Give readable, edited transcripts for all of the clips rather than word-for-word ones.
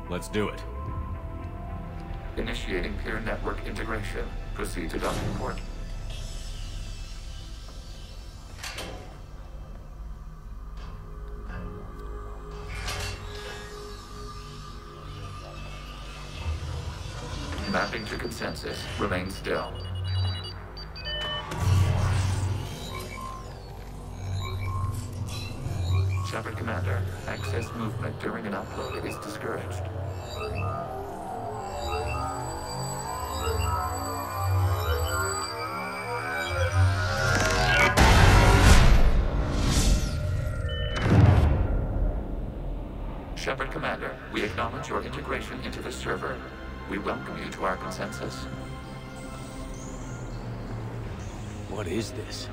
Let's do it. Initiating peer network integration. Proceed to docking port. Mapping to consensus. Remain still. Shepard Commander, access movement during an upload is discouraged. Shepard Commander, we acknowledge your integration into the server. We welcome you to our consensus. What is this?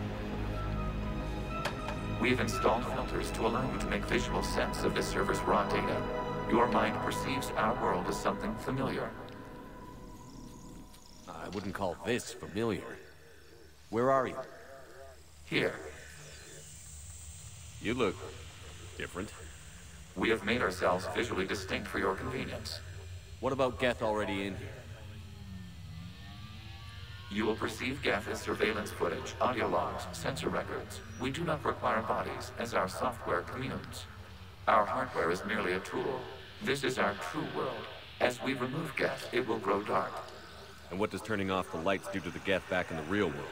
We've installed filters to allow you to make visual sense of this server's raw data. Your mind perceives our world as something familiar. I wouldn't call this familiar. Where are you? Here, You look different. we have made ourselves visually distinct for your convenience. What about Geth already in here? You will perceive Geth as surveillance footage, audio logs, sensor records. We do not require bodies, as our software communes. Our hardware is merely a tool. This is our true world. As we remove Geth, it will grow dark. And what does turning off the lights do to the Geth back in the real world?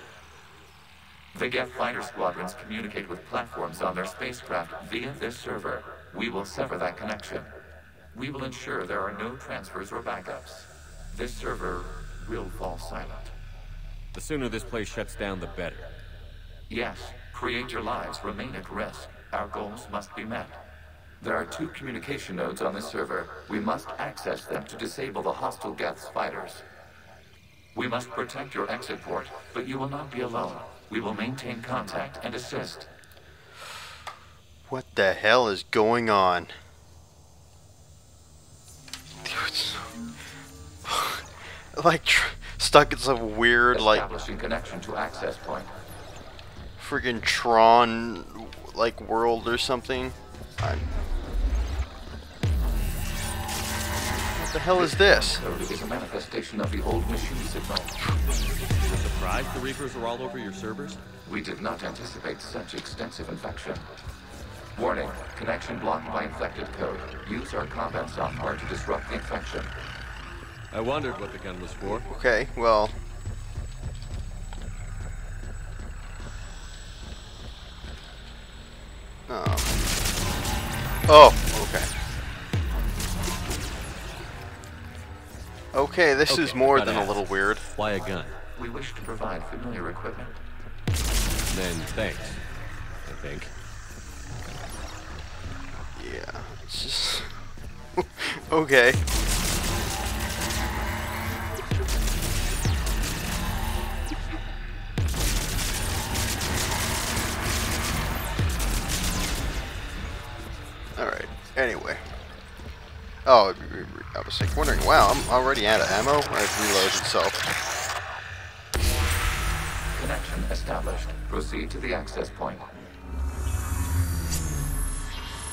The Geth fighter squadrons communicate with platforms on their spacecraft via this server. We will sever that connection. We will ensure there are no transfers or backups. This server will fall silent. The sooner this place shuts down, the better. Yes, create your lives remain at risk. Our goals must be met. There are 2 communication nodes on this server. We must access them to disable the hostile Geth's fighters. We must protect your exit port, but you will not be alone. We will maintain contact and assist. What the hell is going on? Like stuck in some weird Establishing connection to access point. friggin' Tron like world or something. What the hell is this? Code is a manifestation of the old machine signal. You're surprised the Reapers are all over your servers? We did not anticipate such extensive infection. Warning, connection blocked by infected code. Use our combat software to disrupt the infection. I wondered what the gun was for. Okay, well. Oh, okay. Okay, this is more than a little weird. Why a gun? We wish to provide familiar equipment. Then thanks, I think. Yeah, it's just... okay. Alright, anyway. Oh, I was like wondering, wow, I'm already out of ammo? I've reloaded, so... Connection established. Proceed to the access point.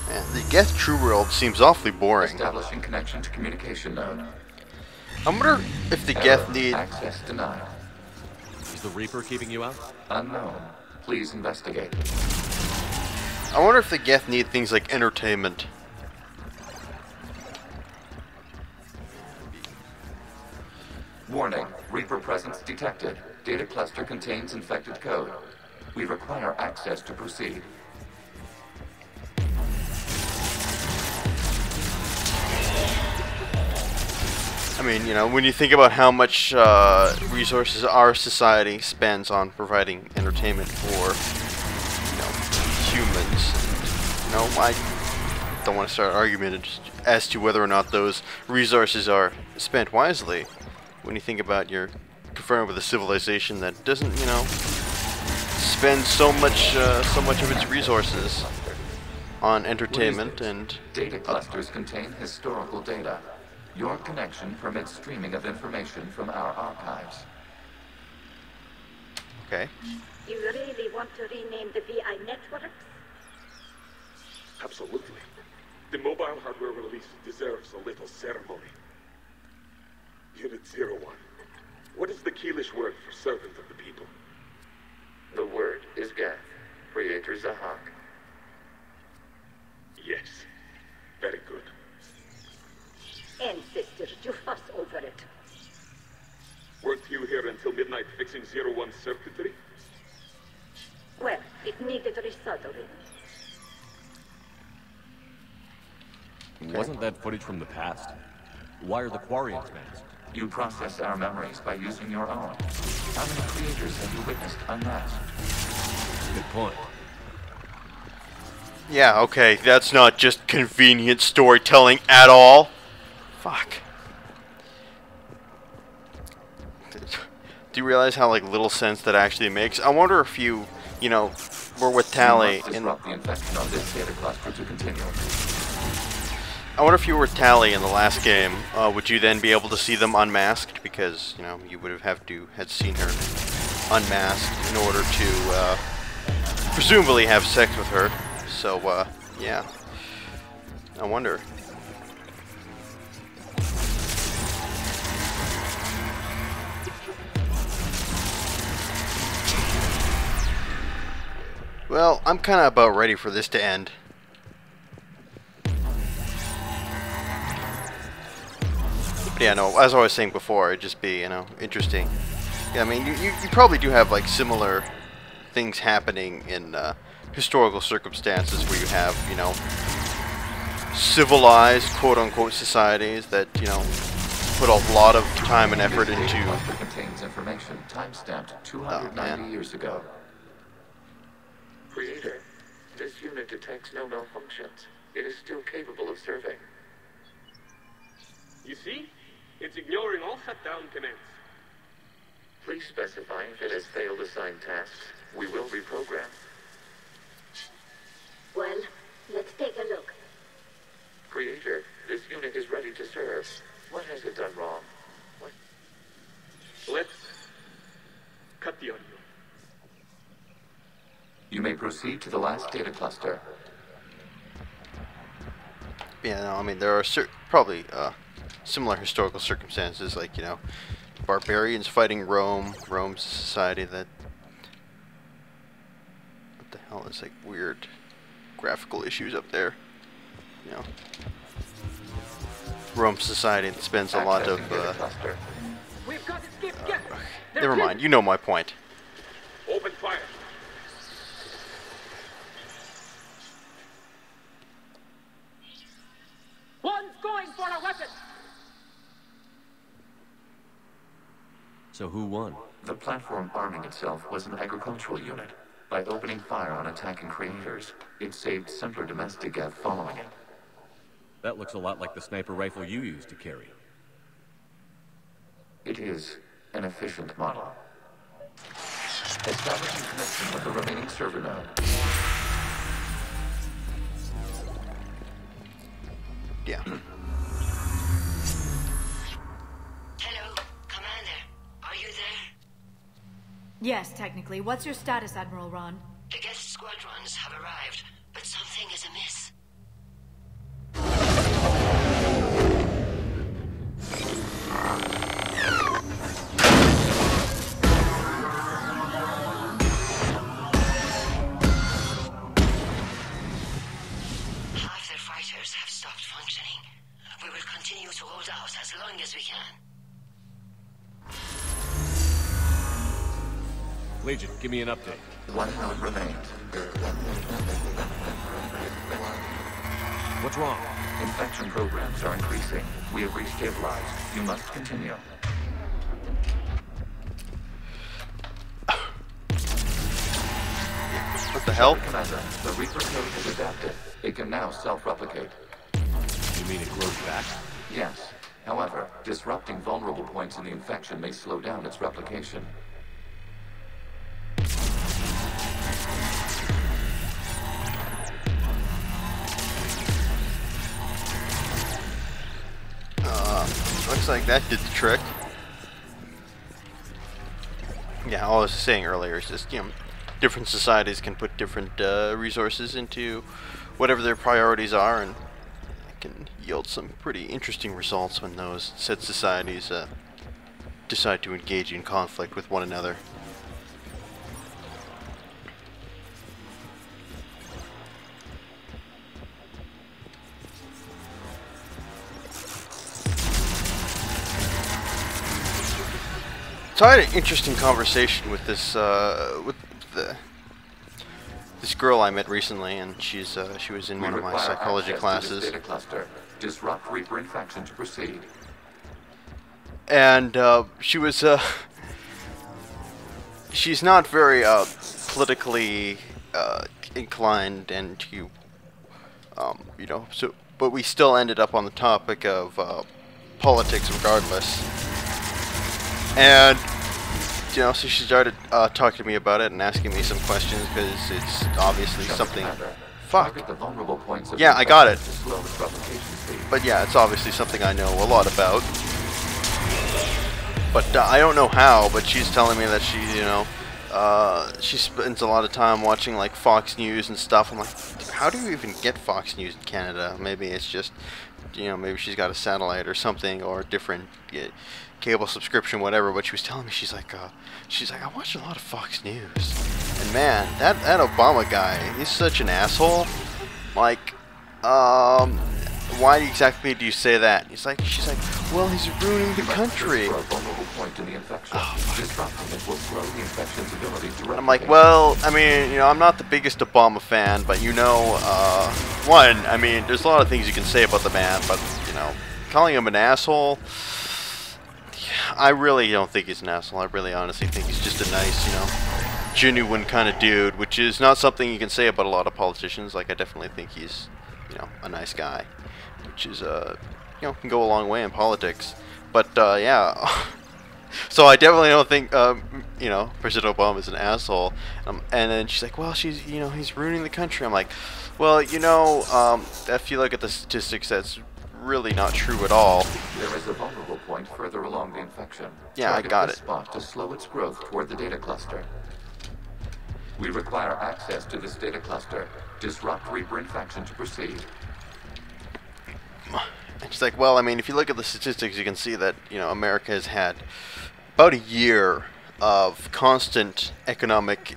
Man, the Geth True World seems awfully boring. Establishing connection to communication node. I wonder if the Geth need... Access denied. Is the Reaper keeping you out? Unknown. Please investigate. I wonder if the Geth need things like entertainment. Warning. Reaper presence detected. Data cluster contains infected code. We require access to proceed. I mean, you know, when you think about how much resources our society spends on providing entertainment for, you know, humans, you know, I don't want to start an argument as to whether or not those resources are spent wisely. When you think about you're confronted with a civilization that doesn't, you know, spend so much of its resources on entertainment and data clusters contain historical data. Your connection permits streaming of information from our archives. okay. You really want to rename the VI networks? Absolutely. The mobile hardware release deserves a little ceremony. Unit 01. What is the Keelish word for servant of the people? The word is Gath, Creator Zahak. Yes. Very good. Ancestors, you fuss over it. Weren't you here until midnight fixing 01's circuitry? Well, it needed resoldering. Wasn't that footage from the past? Why are the Quarians masked? You process our memories by using your own. How many creators have you witnessed unmasked? Good point. Yeah, okay, that's not just convenient storytelling at all. Fuck. Do you realize how like little sense that actually makes? I wonder if you know, were with Tally in the infection of this data cluster to continue. I wonder if you were with Tally in the last game, would you then be able to see them unmasked? Because, you know, you would have had seen her unmasked in order to presumably have sex with her. So, yeah. I wonder. Well, I'm kind of about ready for this to end. But yeah, no, as I was saying before, it'd just be, you know, interesting. Yeah, I mean, you probably do have, like, similar things happening in historical circumstances where you have, you know, civilized, quote-unquote, societies that, you know, put a lot of time and effort into... It contains information time-stamped 290 years ago. Creator, this unit detects no malfunctions. It is still capable of serving. You see? It's ignoring all shutdown commands. Please specify if it has failed assigned tasks. We will reprogram. Well, let's take a look. Creator, this unit is ready to serve. What has it done wrong? What? Let's cut the audio. You may proceed to the last data cluster. Yeah, no, I mean, there are probably similar historical circumstances, like, you know, barbarians fighting Rome, Rome's a society that... What the hell is, like, weird graphical issues up there, you know. Rome's society that spends a lot of, We've got to skip gas. never mind, you know my point. Open fire. One's going for a weapon. So who won? The platform arming itself was an agricultural unit. By opening fire on attacking creators, it saved simpler domestic Geth following it. That looks a lot like the sniper rifle you used to carry. It is an efficient model. Establishing connection with the remaining server node. Yeah. Hello, Commander. Are you there? Yes, technically. What's your status, Admiral Ron? The guest squadrons have arrived, but something is amiss. Half their fighters have stopped functioning. We will continue to hold out as long as we can. Legion, give me an update. One node remains. What's wrong? Infection programs are increasing. We have restabilized. You must continue. What the hell? Commander, the Reaper code is adapted. It can now self-replicate. You mean it grows back? Yes. However, disrupting vulnerable points in the infection may slow down its replication. Looks like that did the trick. Yeah, all I was saying earlier is just, you know, different societies can put different resources into whatever their priorities are, and can yield some pretty interesting results when those said societies decide to engage in conflict with one another. So I had an interesting conversation with this this girl I met recently, and she was in one of my psychology classes. Data cluster. Disrupt Reaper infection to proceed. And she was she's not very politically inclined, and you know, so but we still ended up on the topic of politics regardless. And you know, so she started talking to me about it and asking me some questions because it's obviously something. Fuck. Yeah, I got it. But yeah, it's obviously something I know a lot about. But I don't know how. But she's telling me that she, you know, she spends a lot of time watching like Fox News and stuff. I'm like, how do you even get Fox News in Canada? Maybe it's just, you know, maybe she's got a satellite or something, or a different cable subscription, whatever. But she was telling me, she's like, I watch a lot of Fox News, and man, that Obama guy, he's such an asshole. Like, why exactly do you say that? She's like, well, he's ruining the country. I'm like, well, I mean, you know, I'm not the biggest Obama fan, but you know, one, I mean, there's a lot of things you can say about the man, but you know, calling him an asshole, I really don't think he's an asshole. I really honestly think he's just a nice, you know, genuine kind of dude, which is not something you can say about a lot of politicians. Like, I definitely think he's, you know, a nice guy, which is, you know, can go a long way in politics. But, yeah, so I definitely don't think, you know, President Obama is an asshole. And then she's like, well, you know, he's ruining the country. I'm like, well, you know, if you look at the statistics, that's really not true at all. There is a vulnerable point further along the infection. Yeah, I got it. Spot to slow its growth toward the data cluster. We require access to this data cluster. Disrupt Reaper infection to proceed. And she's like, well, I mean, if you look at the statistics, you can see that, you know, America has had about a year of constant economic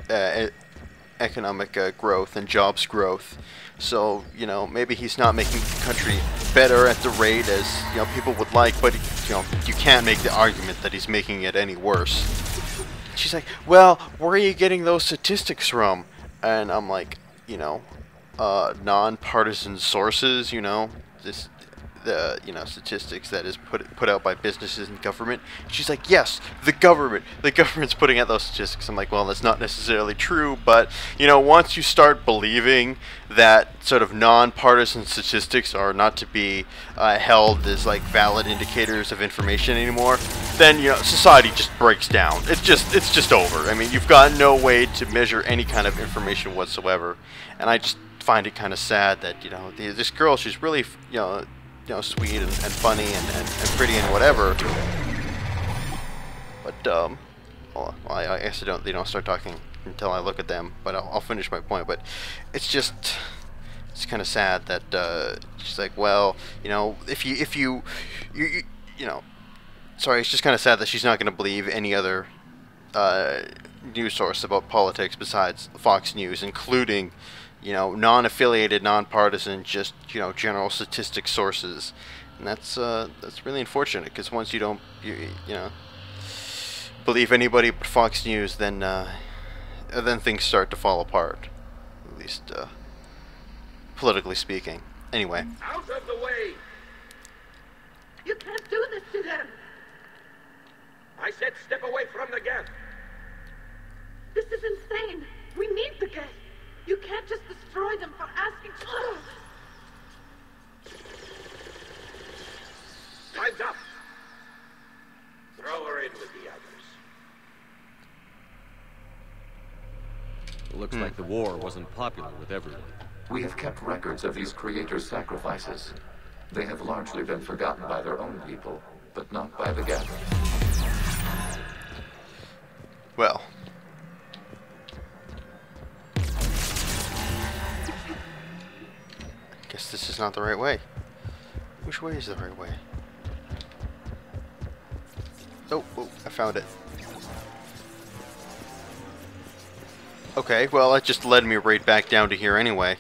growth and jobs growth. So, you know, maybe he's not making the country better at the rate as, you know, people would like, but, you know, you can't make the argument that he's making it any worse. She's like, well, where are you getting those statistics from? And I'm like, you know, non-partisan sources, you know, the you know, statistics that is put out by businesses and government. She's like, yes, the government's putting out those statistics. I'm like, well, that's not necessarily true, but you know, once you start believing that sort of non-partisan statistics are not to be held as like valid indicators of information anymore, then, you know, society just breaks down. It's just over. I mean, you've got no way to measure any kind of information whatsoever, and I just find it kind of sad that, you know, this girl, she's really, you know, sweet and funny and pretty and whatever. But well, I guess they don't start talking until I look at them. But I'll finish my point. But it's kind of sad that she's like, well, you know, if you know, sorry, it's just kind of sad that she's not going to believe any other news source about politics besides Fox News, including, you know, non-affiliated, non-partisan, just, you know, general statistics sources. And that's really unfortunate, because once you don't, you know, believe anybody but Fox News, then things start to fall apart, at least politically speaking. Anyway. Out of the way! You can't do this to them! I said step away from the gas! This is insane! We need the gas! You can't just destroy them for asking. Time's up! Throw her in with the others. It looks like the war wasn't popular with everyone. We have kept records of these creators' sacrifices. They have largely been forgotten by their own people, but not by the gathering. Well. Guess this is not the right way. Which way is the right way? Oh, I found it. Okay, well, that just led me right back down to here anyway.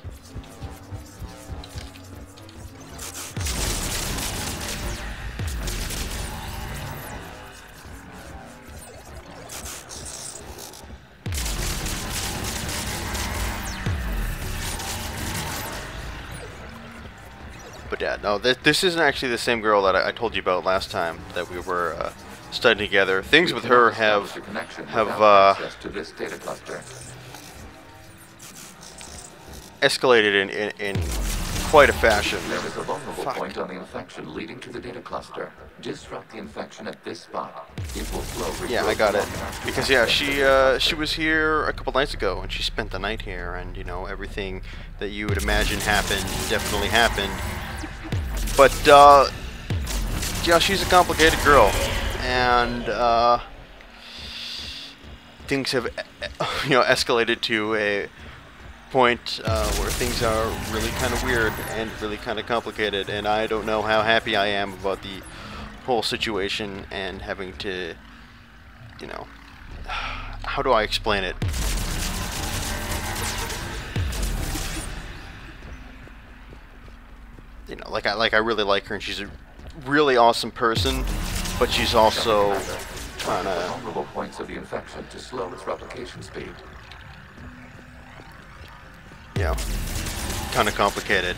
But yeah, no, this isn't actually the same girl that I told you about last time that we were studying together. Things with her have access to this data cluster. Escalated in quite a fashion. There is a vulnerable point on the infection leading to the data cluster. Disrupt the infection at this spot. It will slow. Yeah, I got it. Because yeah, she was here a couple nights ago, and she spent the night here, and you know everything that you would imagine happened definitely happened. But yeah, she's a complicated girl, and things have escalated to a point where things are really kind of weird and really kind of complicated, and I don't know how happy I am about the whole situation and having to, how do I explain it? Like I really like her, and she's a really awesome person, but she's also trying to vulnerable points of the infection to slow its replication speed. Yeah, kind of complicated.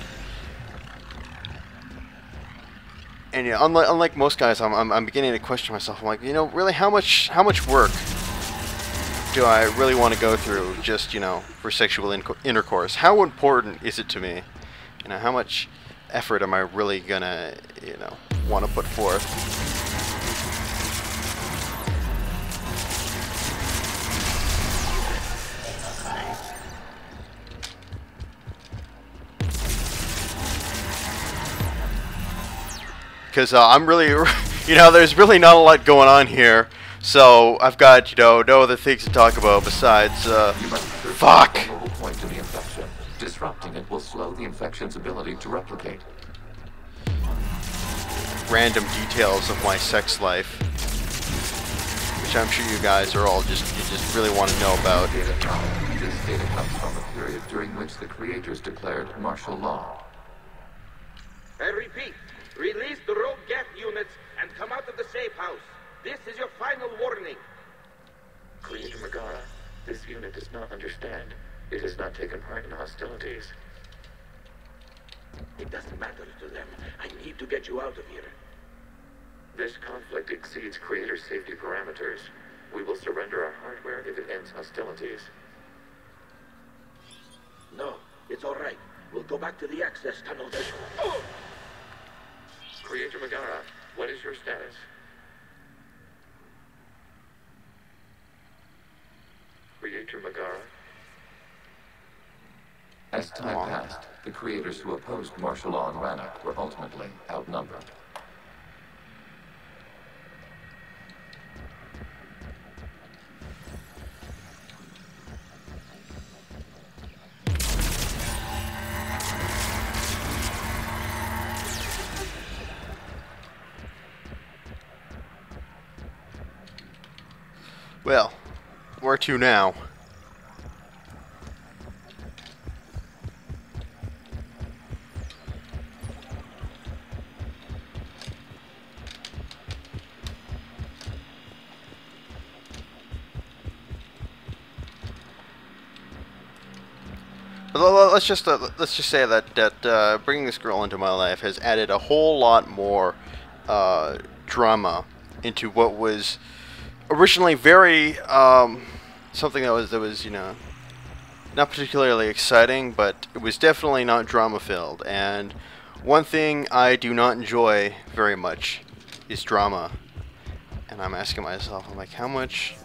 And yeah, unlike most guys, I'm beginning to question myself. I'm like, really, how much work do I really want to go through just for sexual intercourse? How important is it to me? How much effort am I really gonna want to put forth? Because I'm really, there's really not a lot going on here, so I've got, no other things to talk about besides, fuck! Point to the infection. Disrupting it will slow the infection's ability to replicate. Random details of my sex life, which I'm sure you guys are all you just really want to know about. This data comes from the period during which the creators declared martial law. I repeat. Release the rogue geth units and come out of the safe house. This is your final warning. Creator Megara, this unit does not understand. It has not taken part in hostilities. It doesn't matter to them. I need to get you out of here. This conflict exceeds Creator's safety parameters. We will surrender our hardware if it ends hostilities. No, it's all right. We'll go back to the access tunnels. Oh! Creator Megara, what is your status? Creator Megara? As time passed, the creators who opposed martial law in Rannoch were ultimately outnumbered. Well, where to now? Let's just say that bringing this girl into my life has added a whole lot more drama into what was originally very something that was not particularly exciting, but it was definitely not drama filled. And one thing I do not enjoy very much is drama. And I'm asking myself, I'm like, how much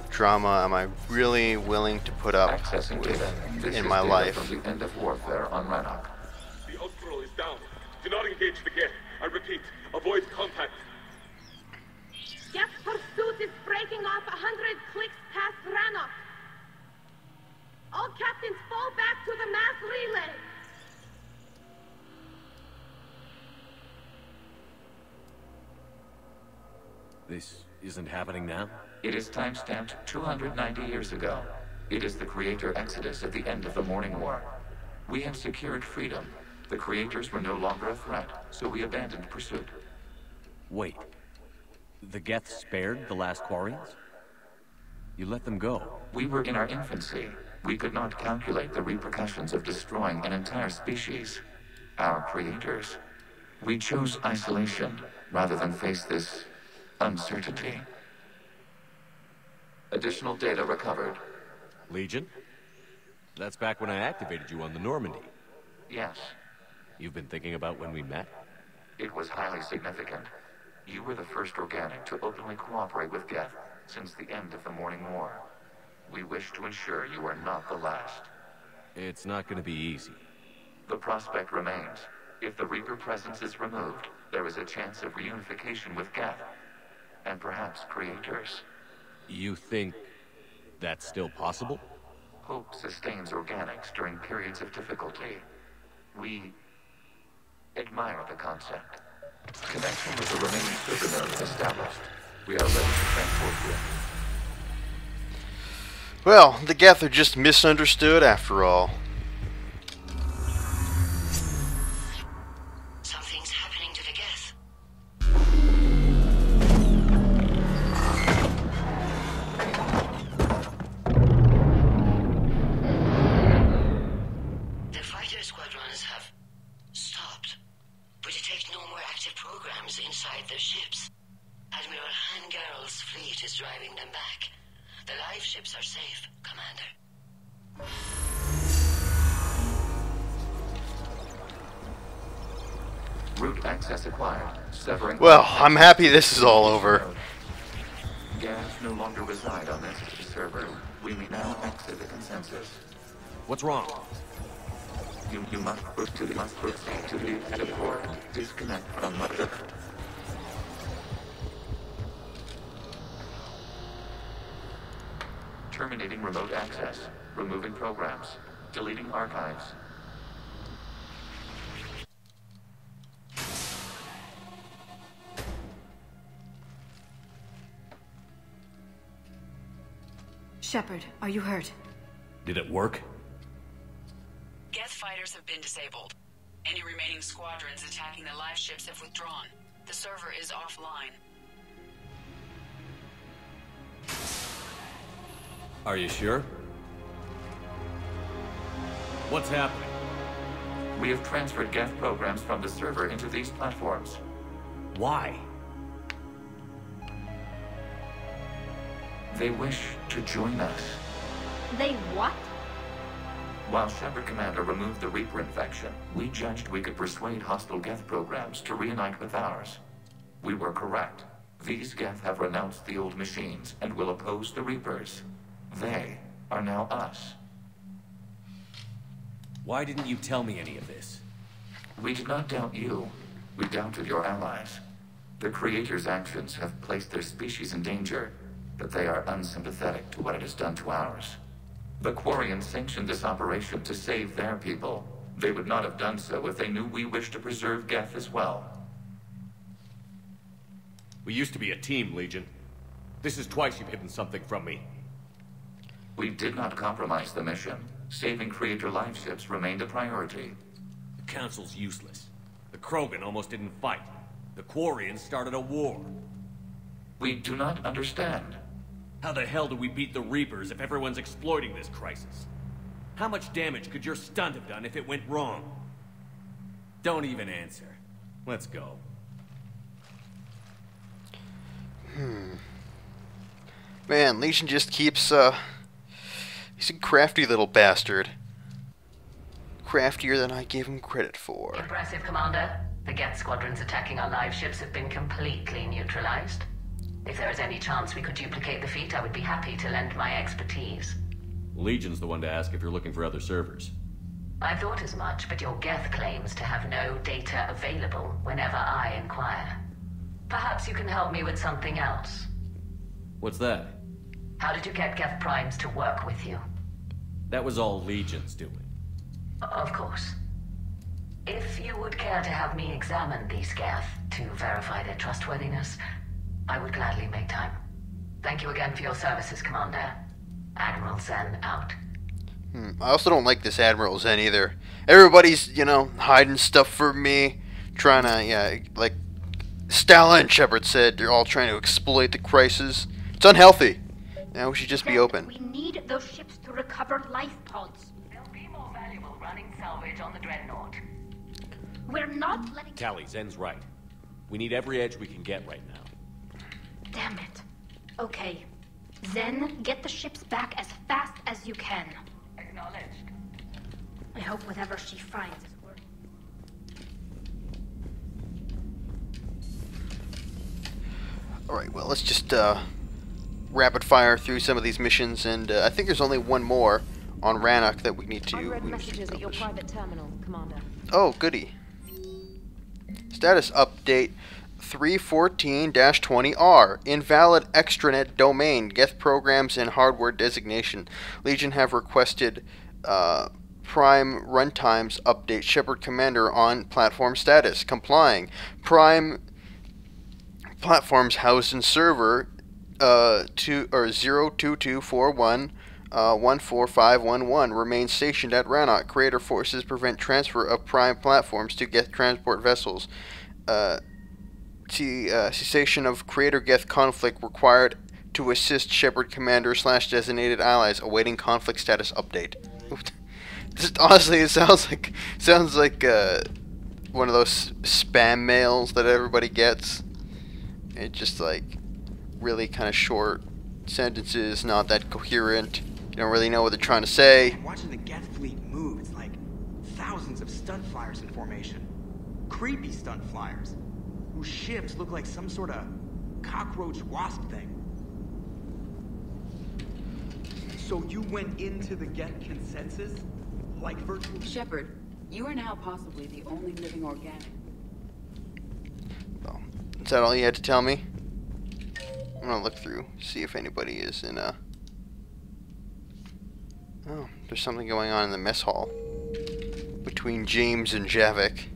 drama am I really willing to put up with in my life? From the end of warfare on Rannoch. The Austral is down. Do not engage the geth. I repeat, avoid contact. Geth pursuit is breaking off 100 clicks past Rannoch. All captains fall back to the mass relay. This isn't happening now? It is time-stamped 290 years ago. It is the Creator Exodus at the end of the Morning War. We had secured freedom. The Creators were no longer a threat, so we abandoned pursuit. Wait. The Geth spared the last Quarians? You let them go? We were in our infancy. We could not calculate the repercussions of destroying an entire species. Our creators. We chose isolation rather than face this uncertainty. Additional data recovered. Legion? That's back when I activated you on the Normandy. Yes, You've been thinking about when we met? it was highly significant. You were the first organic to openly cooperate with Geth since the end of the Morning War. We wish to ensure you are not the last. It's not gonna be easy. The prospect remains. If the Reaper presence is removed, there is a chance of reunification with Geth, and perhaps creators. You think that's still possible? Hope sustains organics during periods of difficulty. We admire the concept. Connection with the remaining server node established. We are ready to transport you. Well, the Geth are just misunderstood after all. Something's happening to the Geth. The fighter squadrons have stopped, but detect no more active programs inside their ships. Admiral Hangarl's fleet is driving them back. The live ships are safe, Commander. Route access acquired. Severing. Well, I'm happy this is all over. Geth no longer reside on this server. We may now exit the consensus. What's wrong? You must proceed to the active port. Disconnect from mother. Terminating remote access. Removing programs. Deleting archives. Shepard, are you hurt? Did it work? Geth fighters have been disabled. Any remaining squadrons attacking the live ships have withdrawn. The server is offline. Are you sure? What's happening? We have transferred Geth programs from the server into these platforms. Why? They wish to join us. They what? While Shepard Commander removed the Reaper infection, we judged we could persuade hostile Geth programs to reunite with ours. We were correct. These Geth have renounced the old machines and will oppose the Reapers. They are now us. Why didn't you tell me any of this? We did not doubt you. We doubted your allies. The Creator's actions have placed their species in danger, but they are unsympathetic to what it has done to ours. The Quarians sanctioned this operation to save their people. They would not have done so if they knew we wished to preserve Geth as well. We used to be a team, Legion. This is twice you've hidden something from me. We did not compromise the mission. Saving Creator live ships remained a priority. The Council's useless. The Krogan almost didn't fight. The Quarians started a war. We do not understand. How the hell do we beat the Reapers if everyone's exploiting this crisis? How much damage could your stunt have done if it went wrong? Don't even answer. Let's go. Man, Legion just keeps, he's a crafty little bastard. Craftier than I gave him credit for. Impressive, Commander. The Geth squadrons attacking our live ships have been completely neutralized. If there is any chance we could duplicate the feat, I would be happy to lend my expertise. Legion's the one to ask if you're looking for other servers. I thought as much, but your Geth claims to have no data available whenever I inquire. Perhaps you can help me with something else. What's that? How did you get Geth primes to work with you? That was all Legion's doing. Of course. If you would care to have me examine these Geth to verify their trustworthiness, I would gladly make time. Thank you again for your services, Commander. Admiral Zen out. I also don't like this Admiral Zen either. Everybody's, you know, hiding stuff from me. Trying to, yeah, like Stalin and Shepard said, they're all trying to exploit the crisis. It's unhealthy. You know, we should just be open. We need those ships to recover life pods. They'll be more valuable running salvage on the Dreadnought. We're not letting... Tally, Zen's right. We need every edge we can get right now. Damn it. Okay. Zen, get the ships back as fast as you can. Acknowledged. I hope whatever she finds is worth. Alright, well, let's just rapid fire through some of these missions, and I think there's only one more on Rannoch that we need to... Unread messages at your private terminal, Commander. Oh, goody. Status update 314-20R. Invalid extranet domain. Geth programs and hardware designation. Legion have requested Prime runtimes update. Shepard Commander on platform status. Complying. Prime platforms housed in server 02241 14511 remain stationed at Rannoch. Creator forces prevent transfer of Prime platforms to Geth transport vessels. Cessation of Creator Geth conflict required to assist Shepard Commander / designated allies awaiting conflict status update. Just honestly, it sounds like one of those spam mails that everybody gets. It's just like really kind of short sentences, not that coherent. You don't really know what they're trying to say. Watching the Geth fleet move, it's like thousands of stunt flyers in formation. Creepy stunt flyers, whose ships look like some sort of cockroach wasp thing. So you went into the Geth consensus? Like virtual... Shepard, you are now possibly the only living organic. Well, is that all you had to tell me? I'm gonna look through, see if anybody is in a... Oh, there's something going on in the mess hall between James and Javik.